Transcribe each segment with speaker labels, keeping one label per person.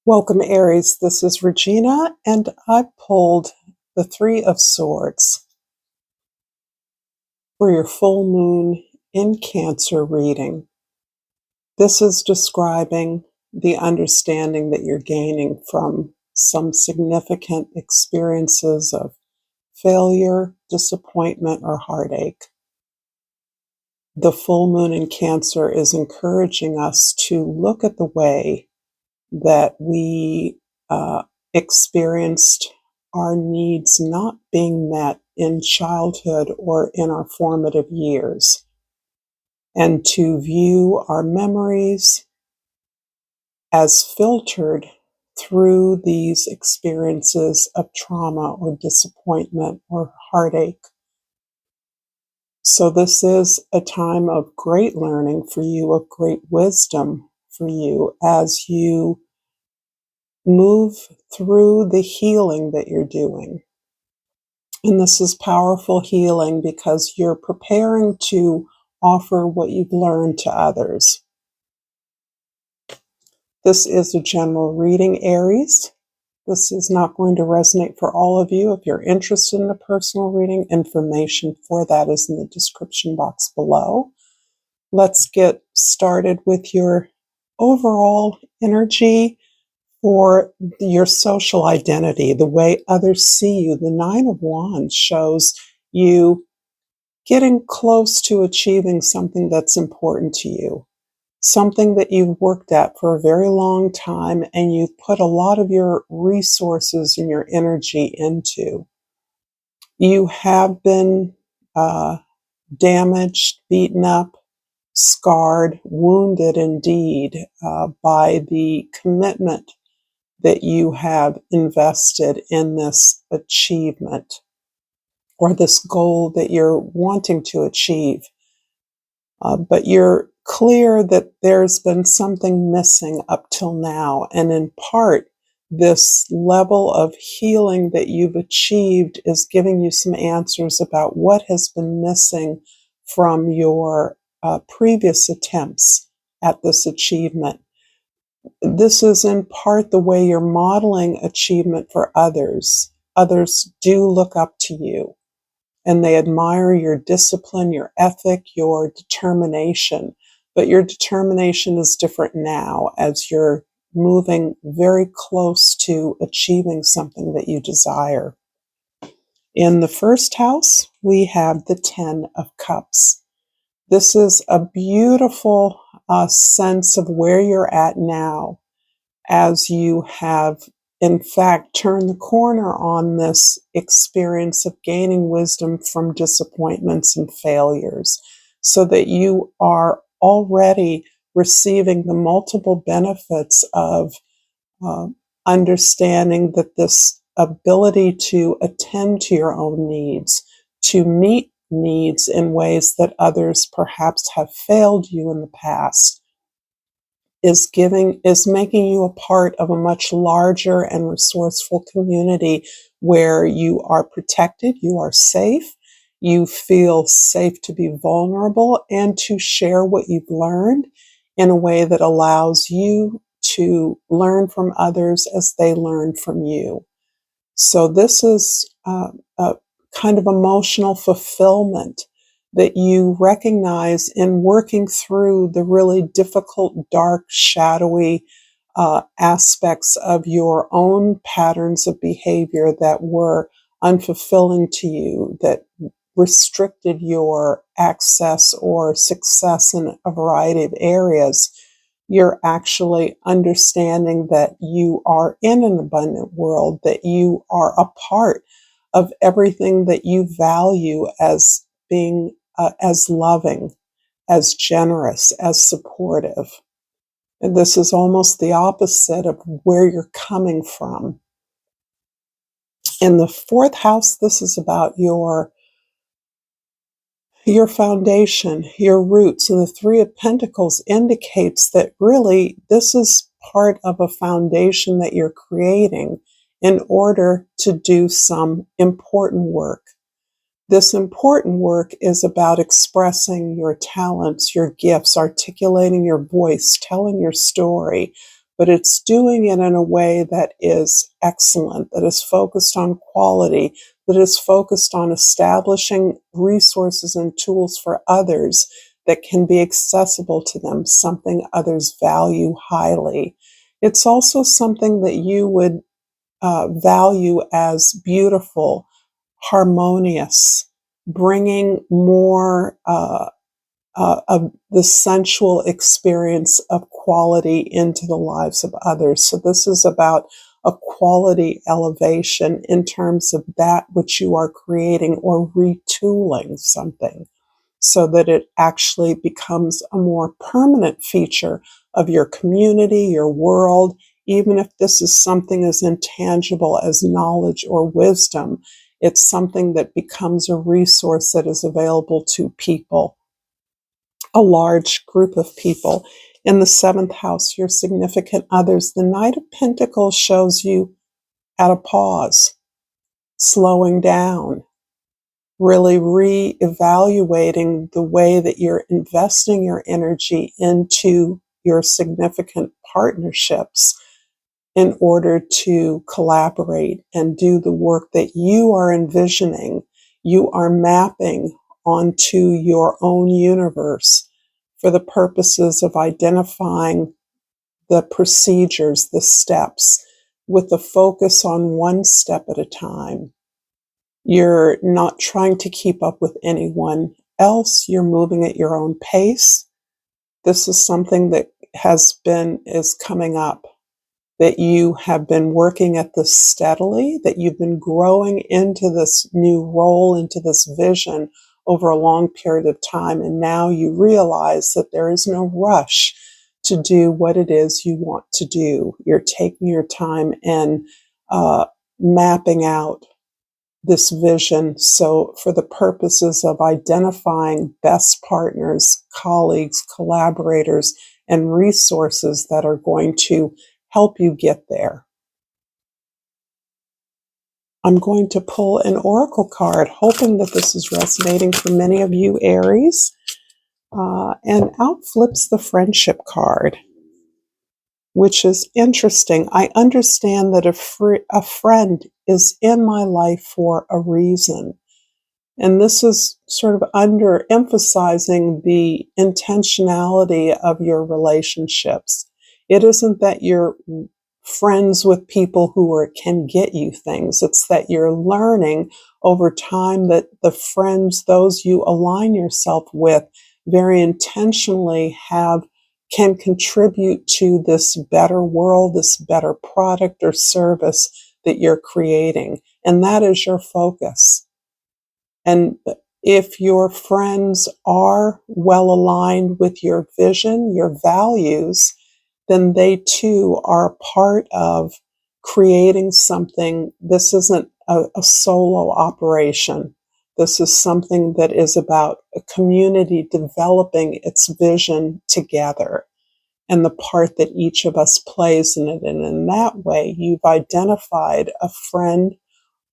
Speaker 1: Welcome, Aries. This is Regina, and I pulled the Three of Swords for your full moon in Cancer reading. This is describing the understanding that you're gaining from some significant experiences of failure, disappointment, or heartache. The full moon in Cancer is encouraging us to look at the way that we experienced our needs not being met in childhood or in our formative years, and to view our memories as filtered through these experiences of trauma or disappointment or heartache. So this is a time of great learning for you, of great wisdom for you as you move through the healing that you're doing. And this is powerful healing because you're preparing to offer what you've learned to others. This is a general reading, Aries. This is not going to resonate for all of you. If you're interested in a personal reading, information for that is in the description box below. Let's get started with your overall energy for your social identity, the way others see you. The Nine of Wands shows you getting close to achieving something that's important to you, something that you've worked at for a very long time and you've put a lot of your resources and your energy into. You have been damaged, beaten up, scarred, wounded indeed by the commitment that you have invested in this achievement or this goal that you're wanting to achieve. But you're clear that there's been something missing up till now. And in part, this level of healing that you've achieved is giving you some answers about what has been missing from your previous attempts at this achievement. This is in part the way you're modeling achievement for others. Others do look up to you and they admire your discipline, your ethic, your determination. But your determination is different now as you're moving very close to achieving something that you desire. In the first house, we have the Ten of Cups. This is a beautiful sense of where you're at now, as you have, in fact, turned the corner on this experience of gaining wisdom from disappointments and failures, so that you are already receiving the multiple benefits of understanding that this ability to attend to your own needs, to meet needs in ways that others perhaps have failed you in the past, is making you a part of a much larger and resourceful community where you are protected, you are safe, you feel safe to be vulnerable and to share what you've learned in a way that allows you to learn from others as they learn from you. So this is a kind of emotional fulfillment that you recognize in working through the really difficult, dark, shadowy aspects of your own patterns of behavior that were unfulfilling to you, that restricted your access or success in a variety of areas. You're actually understanding that you are in an abundant world, that you are a part of everything that you value as being as loving, as generous, as supportive. And this is almost the opposite of where you're coming from. In the fourth house, this is about your foundation, your roots. And the Three of Pentacles indicates that really this is part of a foundation that you're creating in order to do some important work. This important work is about expressing your talents, your gifts, articulating your voice, telling your story. but it's doing it in a way that is excellent, that is focused on quality, that is focused on establishing resources and tools for others that can be accessible to them, something others value highly. It's also something that you would value as beautiful, harmonious, bringing more of the sensual experience of quality into the lives of others. So this is about a quality elevation in terms of that which you are creating or retooling something so that it actually becomes a more permanent feature of your community, your world, even if this is something as intangible as knowledge or wisdom. It's something that becomes a resource that is available to people, a large group of people. In the seventh house, your significant others. The Knight of Pentacles shows you at a pause, slowing down, really re-evaluating the way that you're investing your energy into your significant partnerships in order to collaborate and do the work that you are envisioning. You are mapping onto your own universe for the purposes of identifying the procedures, the steps, with the focus on one step at a time. You're not trying to keep up with anyone else. You're moving at your own pace. This is something that is coming up, that you have been working at this steadily, that you've been growing into this new role, into this vision over a long period of time. And now you realize that there is no rush to do what it is you want to do. You're taking your time and mapping out this vision. So for the purposes of identifying best partners, colleagues, collaborators, and resources that are going to help you get there. I'm going to pull an oracle card, hoping that this is resonating for many of you, Aries. And out flips the friendship card, which is interesting. I understand that a friend is in my life for a reason. And this is sort of underemphasizing the intentionality of your relationships. It isn't that you're friends with people who can get you things. It's that you're learning over time that the friends, those you align yourself with very intentionally can contribute to this better world, this better product or service that you're creating. And that is your focus. And if your friends are well aligned with your vision, your values, then they too are part of creating something. This isn't a solo operation. This is something that is about a community developing its vision together and the part that each of us plays in it. And in that way, you've identified a friend,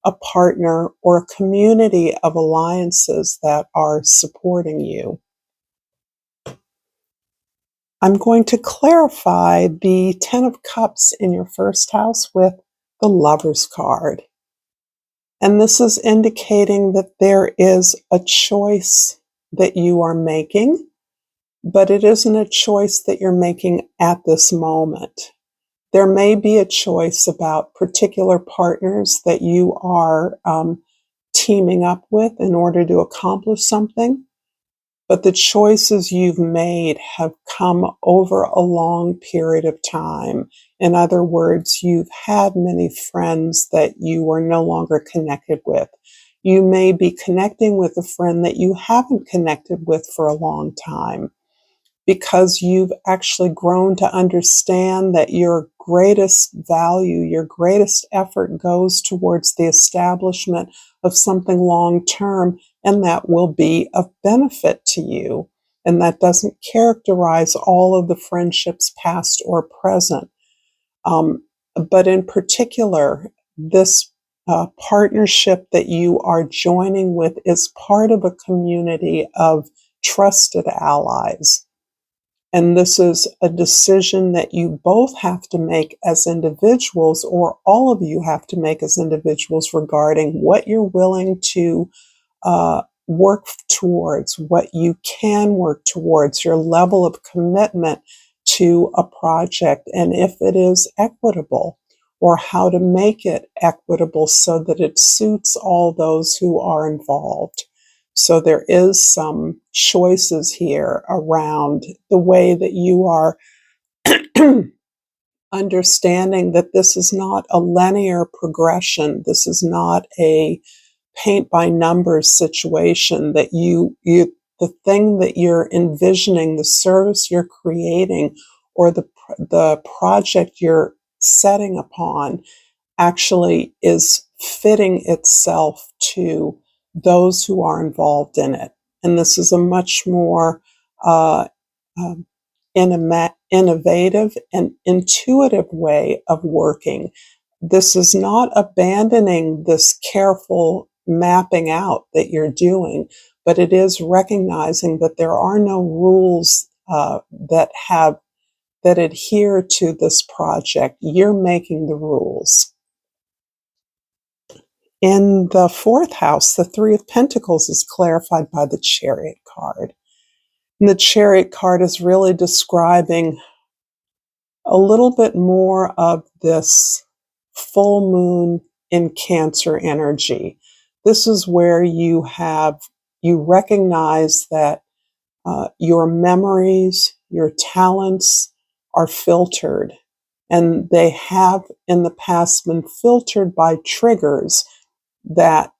Speaker 1: a partner, or a community of alliances that are supporting you. I'm going to clarify the Ten of Cups in your first house with the Lover's card. And this is indicating that there is a choice that you are making, but it isn't a choice that you're making at this moment. There may be a choice about particular partners that you are teaming up with in order to accomplish something. But the choices you've made have come over a long period of time. In other words, you've had many friends that you are no longer connected with. You may be connecting with a friend that you haven't connected with for a long time, because you've actually grown to understand that your greatest value, your greatest effort goes towards the establishment of something long term, and that will be of benefit to you. And that doesn't characterize all of the friendships, past or present. But in particular, this partnership that you are joining with is part of a community of trusted allies. And this is a decision that you both have to make as individuals, or all of you have to make as individuals, regarding what you're willing to work towards, what you can work towards, your level of commitment to a project, and if it is equitable, or how to make it equitable so that it suits all those who are involved. So there is some choices here around the way that you are understanding that this is not a linear progression. This is not a paint by numbers situation, that the thing that you're envisioning, the service you're creating, or the project you're setting upon actually is fitting itself to those who are involved in it. And this is a much more uh, um, innovative and intuitive way of working. This is not abandoning this careful mapping out that you're doing, but it is recognizing that there are no rules that adhere to this project. You're making the rules. In the fourth house, the Three of Pentacles is clarified by the Chariot card. And the Chariot card is really describing a little bit more of this full moon in Cancer energy. This is where you recognize that your memories, your talents are filtered, and they have in the past been filtered by triggers that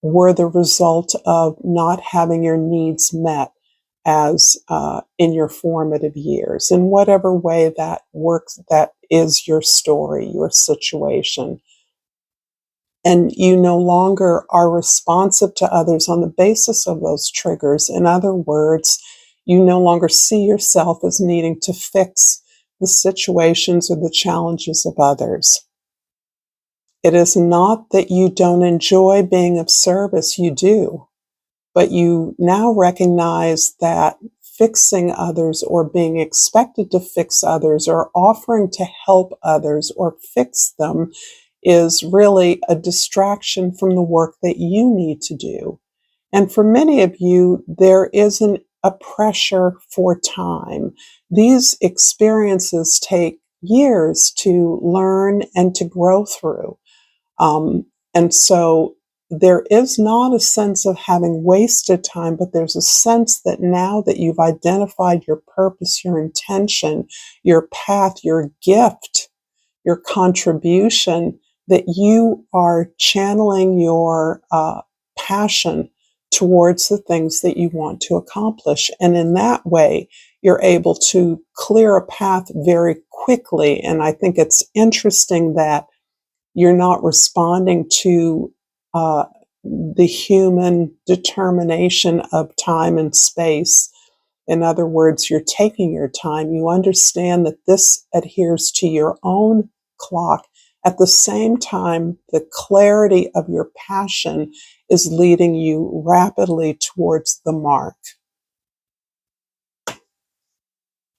Speaker 1: were the result of not having your needs met as in your formative years. In whatever way that works, that is your story, your situation. And you no longer are responsive to others on the basis of those triggers. In other words, you no longer see yourself as needing to fix the situations or the challenges of others. It is not that you don't enjoy being of service, you do. But you now recognize that fixing others, or being expected to fix others, or offering to help others or fix them, is really a distraction from the work that you need to do. And for many of you, there isn't a pressure for time. These experiences take years to learn and to grow through. And so there is not a sense of having wasted time, but there's a sense that now that you've identified your purpose, your intention, your path, your gift, your contribution, that you are channeling your passion towards the things that you want to accomplish. And in that way, you're able to clear a path very quickly. And I think it's interesting that you're not responding to uh, the human determination of time and space. In other words, you're taking your time. You understand that this adheres to your own clock. At the same time, the clarity of your passion is leading you rapidly towards the mark.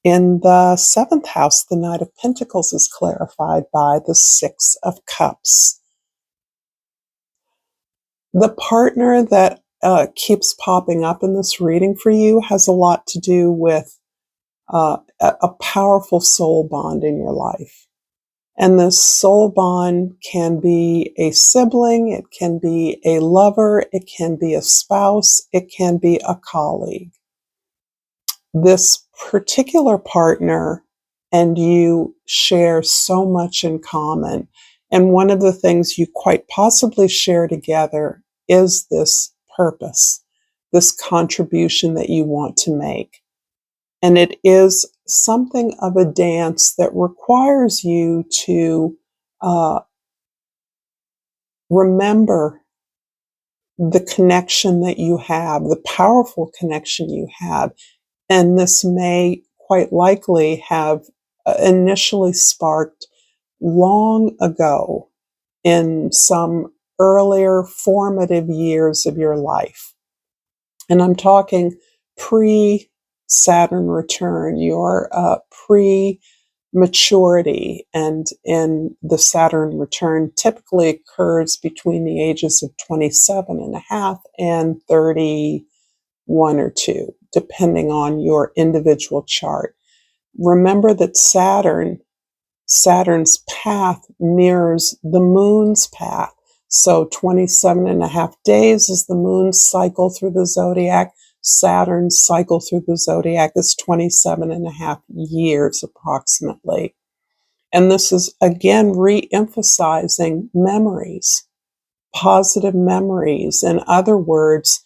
Speaker 1: In the seventh house, the Knight of Pentacles is clarified by the Six of Cups. The partner that keeps popping up in this reading for you has a lot to do with a powerful soul bond in your life. And this soul bond can be a sibling, it can be a lover, it can be a spouse, it can be a colleague. This particular partner and you share so much in common. And one of the things you quite possibly share together is this purpose, this contribution that you want to make. And it is something of a dance that requires you to remember the connection that you have, the powerful connection you have. And this may quite likely have initially sparked long ago in some earlier formative years of your life. And I'm talking pre Saturn return, your pre-maturity, and in the Saturn return typically occurs between the ages of 27 and a half and 31 or 2, depending on your individual chart. Remember that Saturn's path mirrors the moon's path. So 27 and a half days is the moon's cycle through the zodiac. Saturn's cycle through the zodiac is 27 and a half years approximately. And this is again re-emphasizing memories, positive memories. In other words,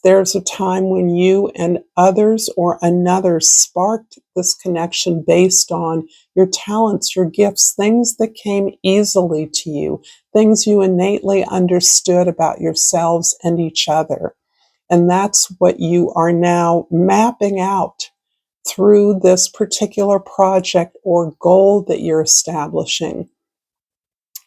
Speaker 1: there's a time when you and others or another sparked this connection based on your talents, your gifts, things that came easily to you, things you innately understood about yourselves and each other. And that's what you are now mapping out through this particular project or goal that you're establishing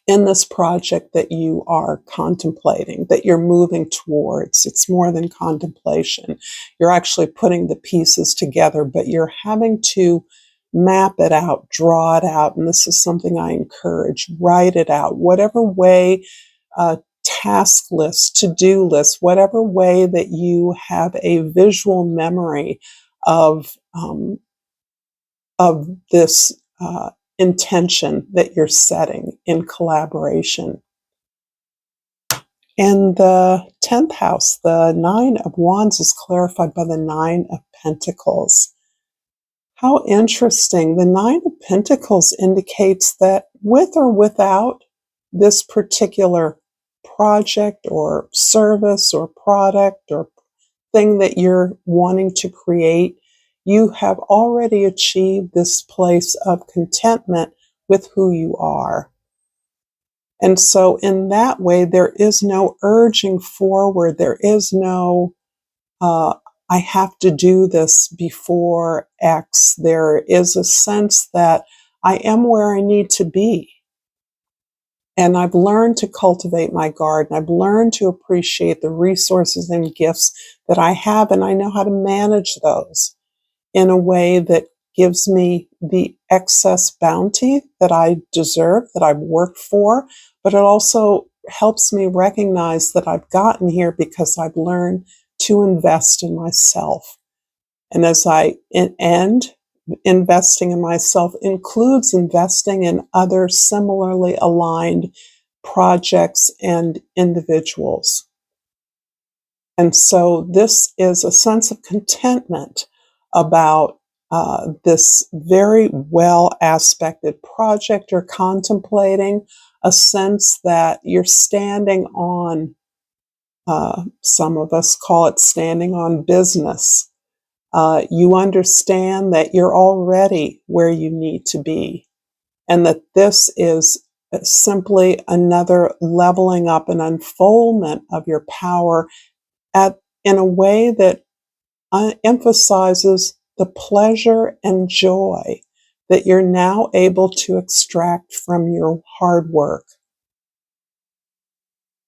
Speaker 1: in this project that you are contemplating, that you're moving towards. It's more than contemplation. You're actually putting the pieces together, but you're having to map it out, draw it out. And this is something I encourage. Write it out, whatever way, task list, to-do list, whatever way that you have a visual memory of this intention that you're setting in collaboration. In the 10th house, the Nine of Wands is clarified by the Nine of Pentacles. How interesting. The Nine of Pentacles indicates that with or without this particular project or service or product or thing that you're wanting to create, you have already achieved this place of contentment with who you are. And so in that way, there is no urging forward. There is no, I have to do this before X. There is a sense that I am where I need to be. And I've learned to cultivate my garden. I've learned to appreciate the resources and gifts that I have, and I know how to manage those in a way that gives me the excess bounty that I deserve, that I've worked for, but it also helps me recognize that I've gotten here because I've learned to invest in myself. And as I end, investing in myself includes investing in other similarly aligned projects and individuals. And so this is a sense of contentment about this very well aspected project you're contemplating, a sense that you're standing on, some of us call it standing on business. You understand that you're already where you need to be, and that this is simply another leveling up and unfoldment of your power in a way that emphasizes the pleasure and joy that you're now able to extract from your hard work.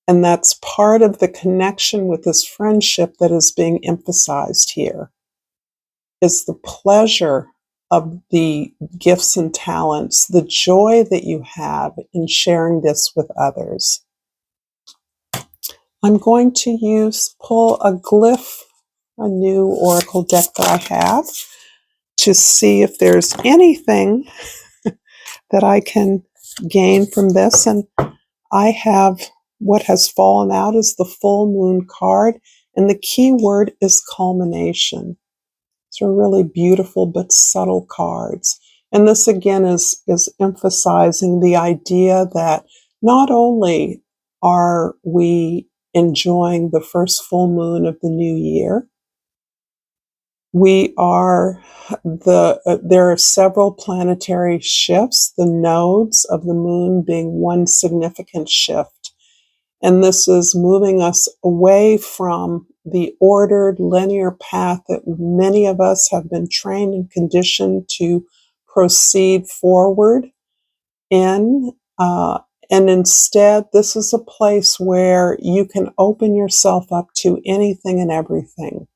Speaker 1: And that's part of the connection with this friendship that is being emphasized here, is the pleasure of the gifts and talents, the joy that you have in sharing this with others. I'm going to pull a glyph, a new oracle deck that I have, to see if there's anything that I can gain from this. And I have what has fallen out is the full moon card, and the key word is culmination. These are really beautiful but subtle cards. And this again is emphasizing the idea that not only are we enjoying the first full moon of the new year, there are several planetary shifts, the nodes of the moon being one significant shift. And this is moving us away from the ordered linear path that many of us have been trained and conditioned to proceed forward in. And instead, this is a place where you can open yourself up to anything and everything.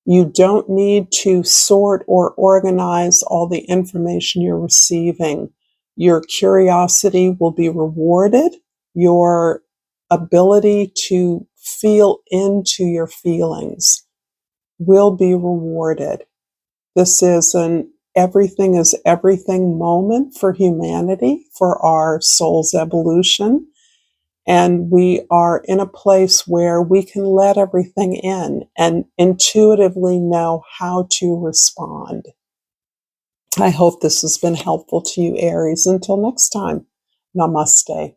Speaker 1: You don't need to sort or organize all the information you're receiving. Your curiosity will be rewarded. Your ability to feel into your feelings will be rewarded. This is an everything is everything moment for humanity, for our soul's evolution. And we are in a place where we can let everything in and intuitively know how to respond. I hope this has been helpful to you, Aries. Until next time, namaste.